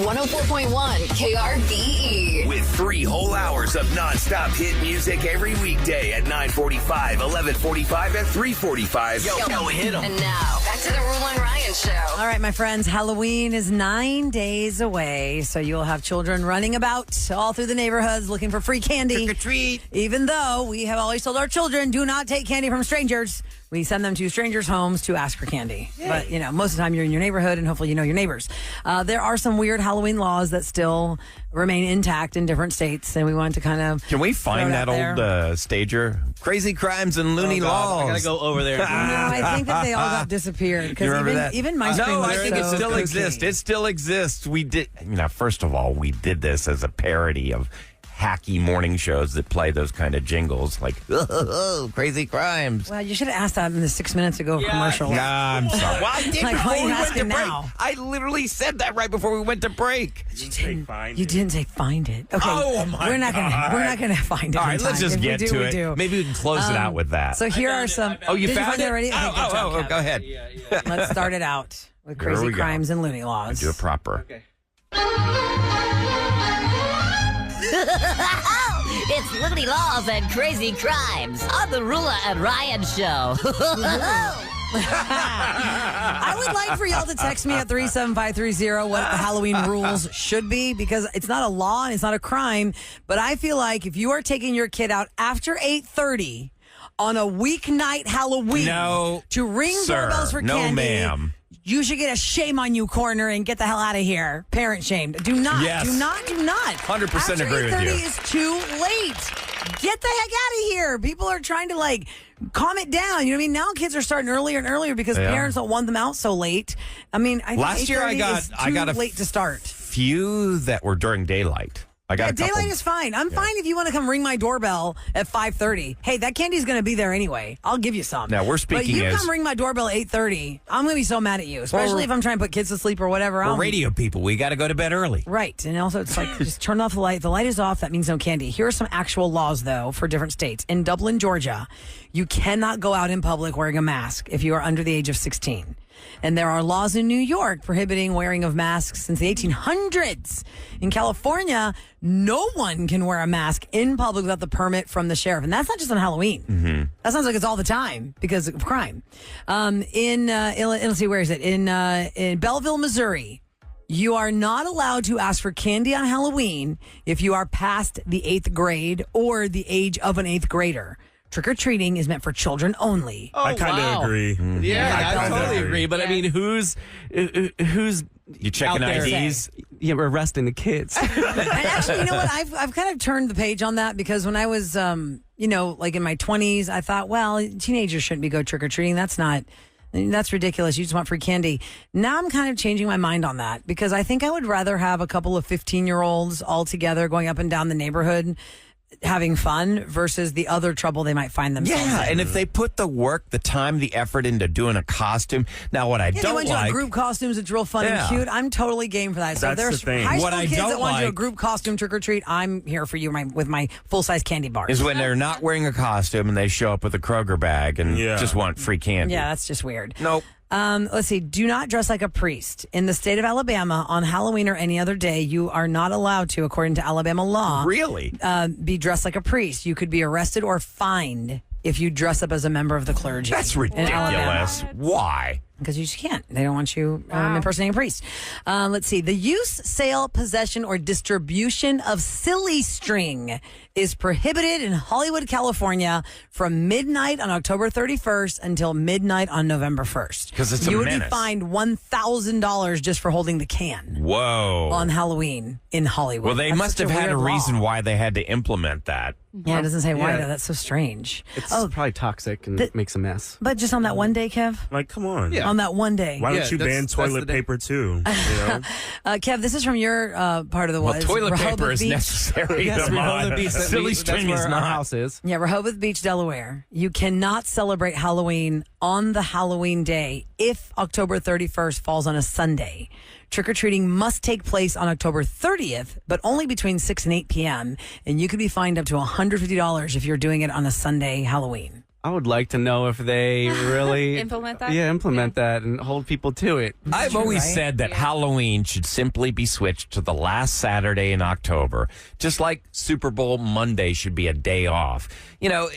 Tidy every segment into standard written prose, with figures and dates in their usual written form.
104.1 KRVE. With 3 whole hours of nonstop hit music every weekday at 9:45, 11:45, and 3:45. Yo, hit 'em. And now, back to the Roula and Ryan Show. All right, my friends, Halloween is 9 days away, so you'll have children running about all through the neighborhoods looking for free candy. Trick or treat. Even though we have always told our children, do not take candy from strangers. We send them to strangers' homes to ask for candy. Yay. But, most of the time you're in your neighborhood and hopefully you know your neighbors. There are some weird Halloween laws that still remain intact in different states, and we want to kind of... Can we find that old stager? Crazy Crimes and Loony Laws. I gotta go over there. No, I think that they all got disappeared. You remember that? Even my screen No, was I think it so still kooky. exists. It still exists. We did, first of all, we did this as a parody of hacky morning shows that play those kind of jingles like Crazy Crimes. Well, you should have asked that in the 6 minutes ago commercial. Nah, I'm sorry. Well, I did Like, before why are you we went to asking break. now? I literally said that right before we went to break. You didn't say find it. Okay. Oh, my we're not gonna find it. All in right, let's time. just If we get do, to we it. do. Maybe we can close it out with that. So here are some. Oh, you Did found find it already? Okay, good job, Kev. Go ahead. Yeah. Let's start it out with Here Crazy we go. Crimes and Loony Laws. Do it proper. Okay. It's Loony Laws and Crazy Crimes on the Roula and Ryan Show. I would like for y'all to text me at 37530 what the Halloween rules should be, because it's not a law and it's not a crime, but I feel like if you are taking your kid out after 8:30 on a weeknight Halloween to ring doorbells for no, candy, ma'am. you should get a shame on you corner and get the hell out of here. Parent shamed. Do not. Yes. Do not. 100% agree with you. After 8:30 is too late. Get the heck out of here. People are trying to calm it down. You know what I mean? Now kids are starting earlier and earlier because parents don't want them out so late. I mean, I think Last year I got a late to start. few that were during daylight. I got a couple. Daylight is fine. I'm fine if you want to come ring my doorbell at 5:30. Hey, that candy's going to be there anyway. I'll give you some. Now, we're speaking But you as- come ring my doorbell at 8:30, I'm going to be so mad at you, especially if I'm trying to put kids to sleep or whatever. We're radio people. We got to go to bed early. Right. And also, it's like, just turn off the light. The light is off. That means no candy. Here are some actual laws, though, for different states. In Dublin, Georgia, you cannot go out in public wearing a mask if you are under the age of 16. And there are laws in New York prohibiting wearing of masks since the 1800s. In California, no one can wear a mask in public without the permit from the sheriff. And that's not just on Halloween. Mm-hmm. That sounds like it's all the time because of crime. Let's see, where is it? In Belleville, Missouri, you are not allowed to ask for candy on Halloween if you are past the 8th grade or the age of an 8th grader. Trick-or-treating is meant for children only. I kind of agree. Yeah, I totally agree. But I mean, who's You checking out there IDs? Yeah, we're arresting the kids. And actually, you know what? I've kind of turned the page on that because when I was, in my 20s, I thought, well, teenagers shouldn't be go trick-or-treating. That's ridiculous. You just want free candy. Now I'm kind of changing my mind on that because I think I would rather have a couple of 15-year-olds all together going up and down the neighborhood having fun versus the other trouble they might find themselves in. Yeah, and if they put the work, the time, the effort into doing a costume. Now, what I they don't want you like... in group costumes. It's real fun and cute. I'm totally game for that. So That's there's the thing. high school What I kids don't that want you a like- group costume trick-or-treat. I'm here for you with my full-size candy bars. is when they're not wearing a costume and they show up with a Kroger bag and just want free candy. Yeah, that's just weird. Nope. Let's see. Do not dress like a priest. In the state of Alabama, on Halloween or any other day, you are not allowed to, according to Alabama law, Really? be dressed like a priest. You could be arrested or fined if you dress up as a member of the clergy. That's in Alabama. ridiculous. Why? Because you just can't. They don't want you impersonating a priest. Let's see. The use, sale, possession, or distribution of silly string is prohibited in Hollywood, California from midnight on October 31st until midnight on November 1st. 'Cause it's a You would be menace. fined $1,000 just for holding the can Whoa. on Halloween in Hollywood. Well, they That's must such have had a weird law. reason why they had to implement that. Yeah, it doesn't say why, Yeah. though. That's so strange. It's Oh, probably toxic and makes a mess. but just on that one day, Kev? Like, come on. Yeah. On that one day. Why Yeah, don't you ban that's the toilet day. paper too? Kev, this is from your part of the Well, woods. toilet Rehoboth paper is Beach. necessary. Yes, Come Rehoboth on. Beach. Silly string that's is where our not. house is. Yeah, Rehoboth Beach, Delaware. You cannot celebrate Halloween on the Halloween day if October 31st falls on a Sunday. Trick-or-treating must take place on October 30th, but only between 6 and 8 p.m., and you could be fined up to $150 if you're doing it on a Sunday Halloween. I would like to know if they really Implement that? Yeah, implement that and hold people to it. I've always said that Halloween should simply be switched to the last Saturday in October, just like Super Bowl Monday should be a day off. You know,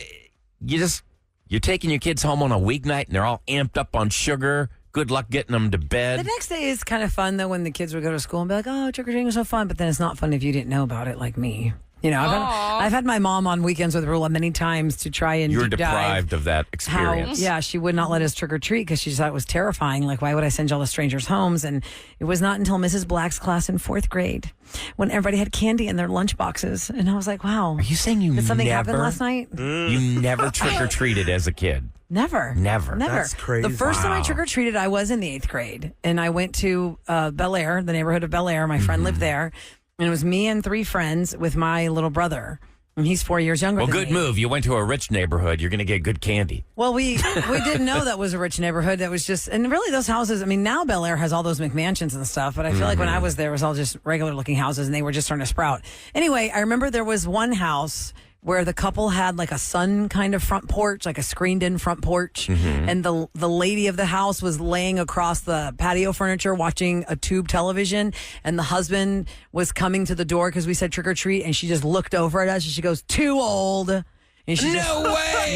you're taking your kids home on a weeknight and they're all amped up on sugar. Good luck getting them to bed. The next day is kind of fun, though, when the kids would go to school and be like, oh, trick-or-treating was so fun. But then it's not fun if you didn't know about it like me. You know, I've had my mom on weekends with Roula many times to try and You were deep dive deprived of that experience. she would not let us trick or treat because she thought it was terrifying. Like, why would I send y'all to strangers' homes? And it was not until Mrs. Black's class in 4th grade when everybody had candy in their lunch boxes, and I was like, wow. Are you saying did something happen last night? You never trick or treated as a kid? Never. That's crazy. The first time I trick or treated, I was in the 8th grade, and I went to Bel Air, the neighborhood of Bel Air. My friend lived there. And it was me and 3 friends with my little brother. And he's 4 years younger than me. Well, good move. You went to a rich neighborhood. You're going to get good candy. Well, we didn't know that was a rich neighborhood. That was just, and really those houses, I mean, now Bel Air has all those McMansions and stuff, but I feel like when I was there, it was all just regular looking houses and they were just starting to sprout. Anyway, I remember there was one house where the couple had like a sun kind of front porch, like a screened in front porch. And the lady of the house was laying across the patio furniture watching a tube television. And the husband was coming to the door because we said trick or treat. And she just looked over at us and she goes, too old. And she just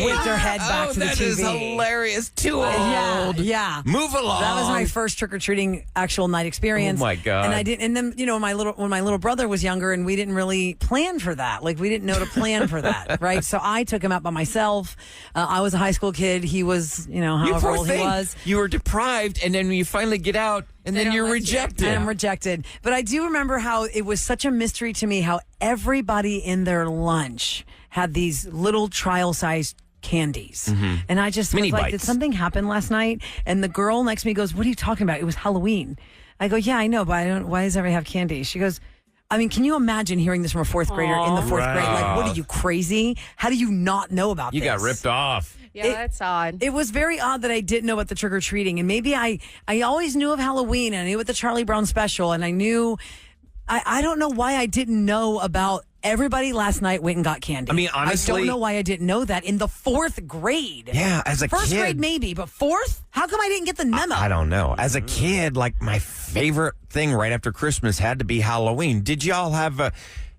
whipped her head back to the TV. That is hilarious. Too old. Yeah. Move along. That was my first trick-or-treating actual night experience. Oh, my God. And I didn't, and then, you know, when my little brother was younger and we didn't really plan for that. Like, we didn't know to plan for that, right? So I took him out by myself. I was a high school kid. He was, you know, however old he was. You were deprived, and then you finally get out, and then you're rejected. I'm rejected. But I do remember how it was such a mystery to me how everybody in their lunch had these little trial-sized candies. And I just was like, did something happen last night? And the girl next to me goes, what are you talking about? It was Halloween. I go, yeah, I know, but why does everybody have candy? She goes, I mean, can you imagine hearing this from a 4th grader in the 4th grade? Like, what are you, crazy? How do you not know about this? You got ripped off. Yeah, that's odd. It was very odd that I didn't know about the trick-or-treating. And maybe I always knew of Halloween, and I knew about the Charlie Brown special, and I knew... I don't know why I didn't know about everybody last night went and got candy. I mean, honestly... I don't know why I didn't know that in the 4th grade. Yeah, as a kid... First grade maybe, but 4th? How come I didn't get the memo? I don't know. As a kid, like, my favorite thing right after Christmas had to be Halloween. Did y'all have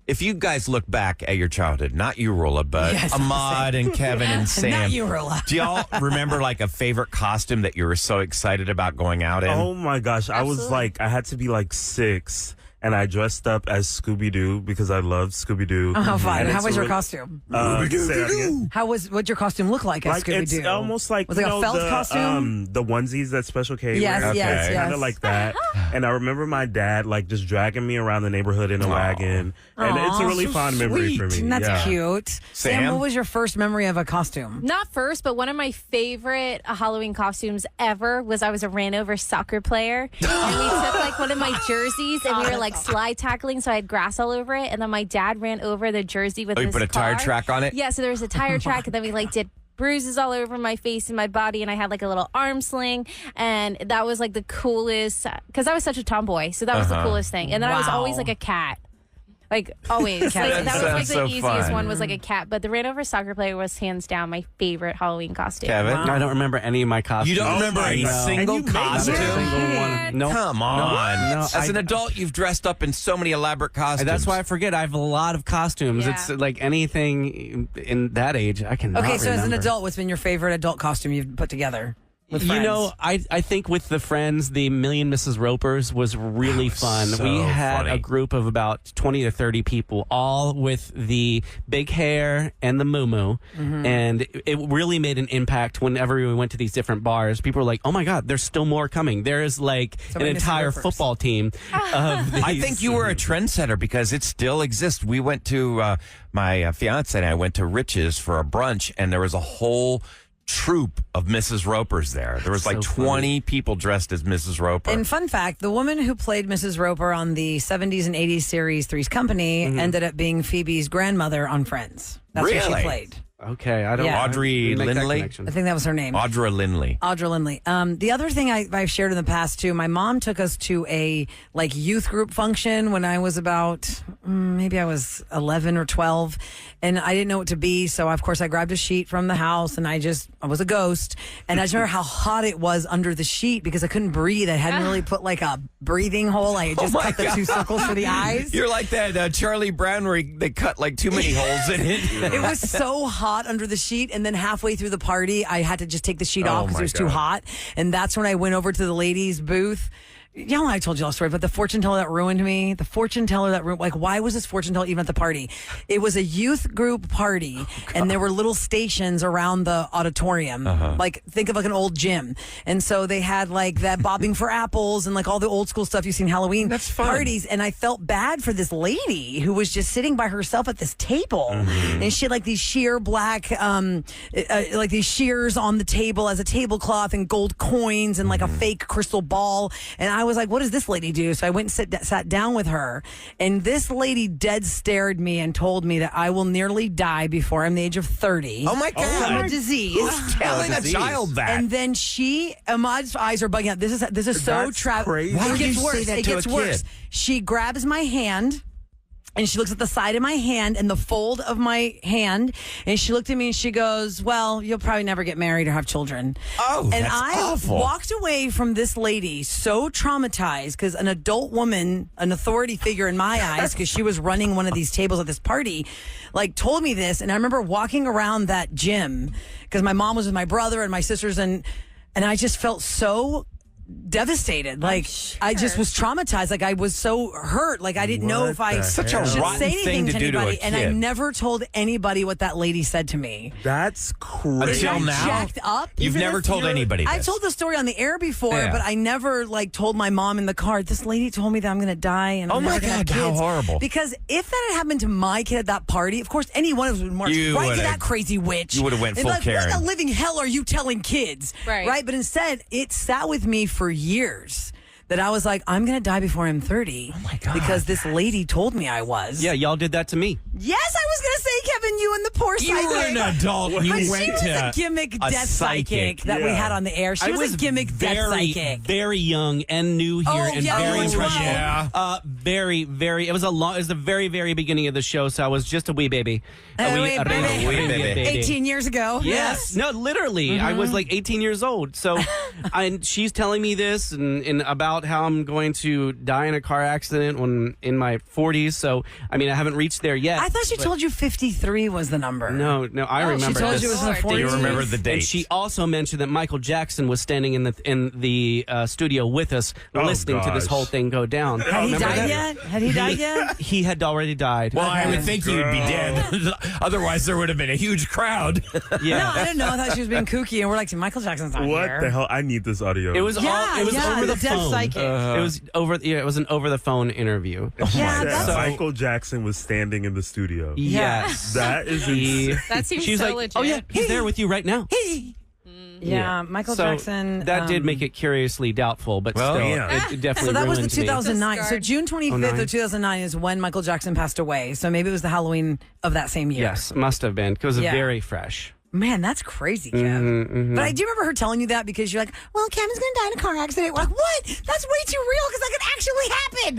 if you guys look back at your childhood, not you, Roula, but Ahmad and Kevin and Sam. Not you, Roula. Do y'all remember like a favorite costume that you were so excited about going out in? Oh my gosh. I was like, I had to be like 6. And I dressed up as Scooby-Doo because I loved Scooby-Doo. Oh, fine. How was your costume? What'd your costume look like as Scooby-Doo? It's almost like, was it like a felt costume? The onesies that Special K yes, wears. Yes, yes. Kind of like that. And I remember my dad like just dragging me around the neighborhood in a wagon. And it's a really fond memory for me. That's cute. Sam, what was your first memory of a costume? Not first, but one of my favorite Halloween costumes ever was I was a ran over soccer player. And we took like one of my jerseys and we were like slide tackling, so I had grass all over it, and then my dad ran over the jersey with his car. You put a tire track on it? Yeah, so there was a tire track, and then we like did bruises all over my face and my body, and I had like a little arm sling, and that was like the coolest, because I was such a tomboy, so that was the coolest thing. And then I was always like a cat. Like, always. That was like the easiest one was like a cat. But the ran over soccer player was hands down my favorite Halloween costume. Kevin? I don't remember any of my costumes. You don't remember a single costume? Single one. No. Come on. No, as an adult, you've dressed up in so many elaborate costumes. That's why I forget. I have a lot of costumes. Yeah. It's like anything in that age, I cannot Okay, so as an remember. adult, what's been your favorite adult costume you've put together? You know, I think with the friends, the Million Mrs. Ropers was really fun. So we had funny. a group of about 20 to 30 people, all with the big hair and the muumuu. And it really made an impact whenever we went to these different bars. People were like, oh my God, there's still more coming. There's like an entire football team of these. I think you were a trendsetter because it still exists. We went to, my fiance and I went to Rich's for a brunch, and there was a whole troop of Mrs. Ropers there. There was like 20 people dressed as Mrs. Roper. And fun fact, the woman who played Mrs. Roper on the 70s and 80s series Three's Company ended up being Phoebe's grandmother on Friends. That's what she played. Okay, I don't Yeah. Audrey Lindley? I think that was her name. Audra Lindley. Audra Lindley. The other thing I've shared in the past too, my mom took us to a like youth group function when I was about maybe I was 11 or 12, and I didn't know what to be. So, of course, I grabbed a sheet from the house, and I was a ghost. And I just remember how hot it was under the sheet because I couldn't breathe. I hadn't really put like a breathing hole. I had just cut the 2 circles for the eyes. You're like that Charlie Brown where they cut like too many holes in it. It was so hot under the sheet, and then halfway through the party, I had to just take the sheet off because my it was too God. hot. And that's when I went over to the ladies' booth. You know, I told you all the story, but the fortune teller that ruined me, like, why was this fortune teller even at the party? It was a youth group party, and there were little stations around the auditorium. Like, think of like an old gym. And so they had like that bobbing for apples and like all the old school stuff you've seen Halloween parties. And I felt bad for this lady who was just sitting by herself at this table. And she had like these sheer black, like these shears on the table as a tablecloth and gold coins and like a fake crystal ball. And I was like, what does this lady do? So I went and sat down with her, and this lady dead stared me and told me that I will nearly die before I'm the age of 30. Oh my God. From a disease. Who's telling a child that? And then Ahmad's eyes are bugging out. This is so tragic. crazy. Why It would gets you worse. say that It to gets a worse. kid? She grabs my hand. And she looks at the side of my hand and the fold of my hand, and she looked at me and she goes, well, you'll probably never get married or have children. Oh, and that's I awful. walked away from this lady so traumatized because an adult woman, an authority figure in my eyes, because she was running one of these tables at this party, like told me this. And I remember walking around that gym because my mom was with my brother and my sisters, and I just felt so devastated. Like, I just was traumatized. Like, I was so hurt. Like, I didn't know What if I the should hell? say rotten anything thing to to do to a anybody. And I kid. never told anybody what that lady said to me. That's crazy. Until I now? jacked up. You've even never if told you're- anybody I this. told the story on the air before, Yeah. but I never like told my mom in the car. This lady told me that I'm going to die, and I'm Oh my never gonna have God, how kids." horrible. Because if that had happened to my kid at that party, of course, any one of us would march You right to would've- that crazy witch. you would've went And be full like, Karen. What the living hell are you telling kids? Right. But instead, it sat with me for years. That I was like, I'm going to die before I'm 30. Oh my God. Because this lady told me I was. Yeah, y'all did that to me. Yes, I was going to say, Kevin, you and the poor You psychic. were an adult. You But she went was to a gimmick a death psychic that we Yeah. had on the air. She was a gimmick death psychic. very young and new here, Oh, and yeah, very you were impressionable. 12. Very, very. It was the very, very beginning of the show, so I was just a wee baby. A wee baby. Wee baby. 18 years ago. Yes. No, literally. I was like 18 years old. So and she's telling me this and about how I'm going to die in a car accident when in my 40s. So, I mean, I haven't reached there yet. I thought she told you 53 was the number. No, I remember She told this. you it was in the Lord. 40s. Do you remember the date? And she also mentioned that Michael Jackson was standing in the studio with us, Oh, listening to this gosh. whole thing go down. Had he Remember died that? yet? Had he died yet? He had already died. Well, I would think you'd be dead. Otherwise, there would have been a huge crowd. Yeah. No, I didn't know. I thought she was being kooky, and we're like, Michael Jackson's not What here. the hell? I need this audio. It was Yeah, it was yeah, over the death phone. psychic. It was over. Yeah, it was an over the phone interview. Yeah, Said that's Michael Jackson was standing in the studio. Yes, That is He- insane. That seems She's so like, legit. oh yeah, he's there with you right now. yeah, Michael So Jackson. That did make it curiously doubtful, but Well, still, yeah. it definitely So that was the ruined me. 2009. So Scarred. June 25th 09. of 2009 is when Michael Jackson passed away. So maybe it was the Halloween of that same year. Yes, must have been because it was Yeah. very fresh. Man, that's crazy, Kev. But I do remember her telling you that because you're like, well, Kevin's going to die in a car accident. We're like, what? That's way too real because that could actually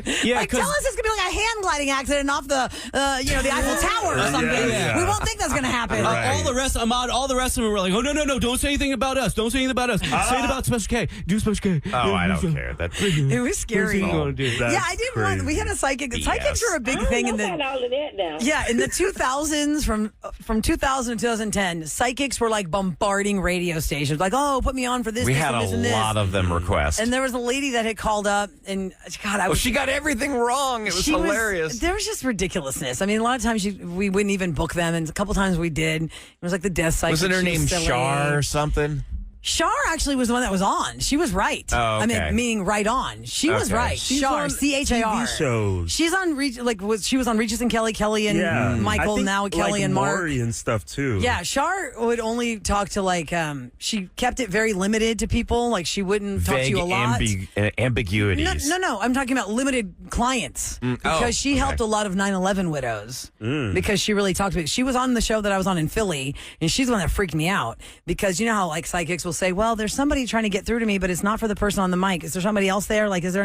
happen. Yeah, like, tell 'cause- us it's going to be like a hand gliding accident off the, the Eiffel Tower or something. yeah. We won't think that's going to happen. Right. All the rest, Ahmad, all the rest of them were like, "Oh no! Don't say anything about us! Don't say anything about us! Say it about Special K! Do Special K!" Oh, I don't care. That's It was scary. That's Yeah, I did one. We had a psychic. Psychics were a big thing in the. all of that now. Yeah, in the 2000s, from 2000 to 2010, psychics were like bombarding radio stations, like, "Oh, put me on for this." we this, had and a this, and this. lot of them request. And there was a lady that had called up, and God, I Oh, was. she got everything wrong. It was hilarious. There was just ridiculousness. I mean, a lot of times we wouldn't even book them, and a couple times we did. It was like the death psychic. Wasn't her She was name silly. Shar or something? Shar actually was the one that was on. She was right. Oh, I okay. mean, meaning right on. She was Okay. right. She's Shar, on CHAR. TV shows. She's on she was on Regis and Kelly and Yeah. Michael, I think, now Kelly like, and Mark. Maury and stuff too. Yeah, Shar would only talk to like she kept it very limited to people. Like she wouldn't talk to Vague you a lot. ambiguities. No. I'm talking about limited clients because she helped a lot of 9/11 widows because she really talked to me. She was on the show that I was on in Philly, and she's the one that freaked me out because you know how like psychics will say, well, there's somebody trying to get through to me, but it's not for the person on the mic. Is there somebody else there? Like, is there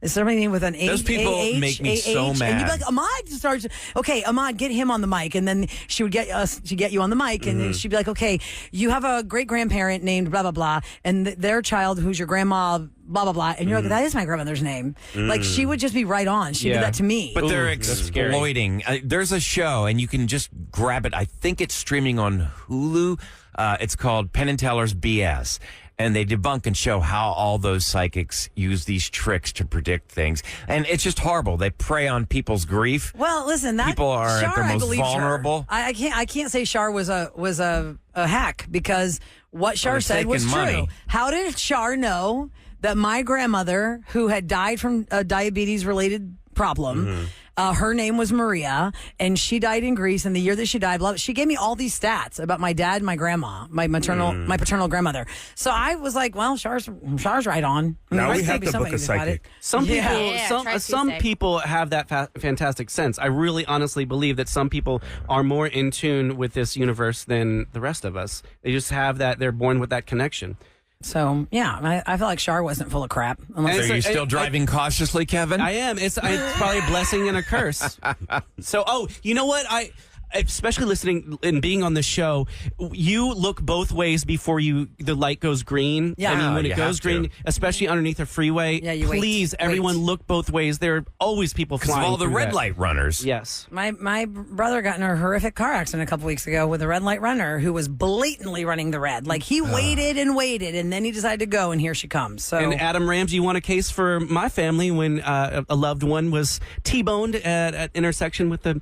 somebody name with an A? Those people make me so mad. And you'd be like, Ahmad starts, okay, Ahmad, get him on the mic. And then she would get you on the mic, and then she'd be like, okay, you have a great grandparent named blah, blah, blah, and their child who's your grandma, blah, blah, blah. And you're like, that is my grandmother's name. Like, she would just be right on. She'd do that to me. But they're exploiting. There's a show, and you can just grab it. I think it's streaming on Hulu. It's called Penn and Teller's BS. And they debunk and show how all those psychics use these tricks to predict things. And it's just horrible. They prey on people's grief. Well, listen, that people are Shar, at their most vulnerable. I can't say Shar was a hack, because what Shar said was true. How did Shar know that my grandmother, who had died from a diabetes-related problem, her name was Maria, and she died in Greece, and the year that she died, she gave me all these stats about my dad and my grandma, my paternal grandmother. So I was like, well, Char's right on. Now we have to book a psychic. Some people have that fantastic sense. I really honestly believe that some people are more in tune with this universe than the rest of us. They just have that, they're born with that connection. So, yeah, I feel like Shar wasn't full of crap. So are you still driving cautiously, Kevin? I am. It's probably a blessing and a curse. So, you know what? Especially listening and being on the show, you look both ways before the light goes green. Yeah. I mean, when it goes green, especially underneath a freeway, please, everyone look both ways. There are always people flying. Because of all the red light runners. Yes. My brother got in a horrific car accident a couple weeks ago with a red light runner who was blatantly running the red. Like, he waited and waited, and then he decided to go, and here she comes. So. And Adam Ramsey won a case for my family when a loved one was T-boned at an intersection with the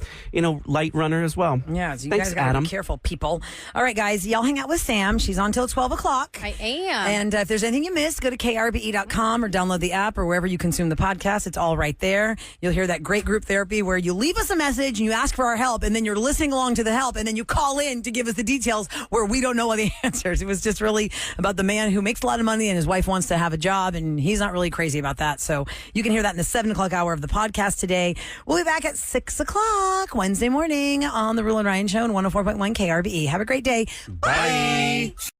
light runner as well. Yeah, so you Thanks, guys gotta Adam. be careful, people. All right, guys, y'all hang out with Sam. She's on till 12 o'clock. I am. And if there's anything you missed, go to krbe.com or download the app or wherever you consume the podcast. It's all right there. You'll hear that great group therapy where you leave us a message and you ask for our help, and then you're listening along to the help, and then you call in to give us the details where we don't know all the answers. It was just really about the man who makes a lot of money and his wife wants to have a job, and he's not really crazy about that. So you can hear that in the 7 o'clock hour of the podcast today. We'll be back at 6 o'clock Wednesday morning on the Roula and Ryan Show on 104.1 KRBE. Have a great day. Bye.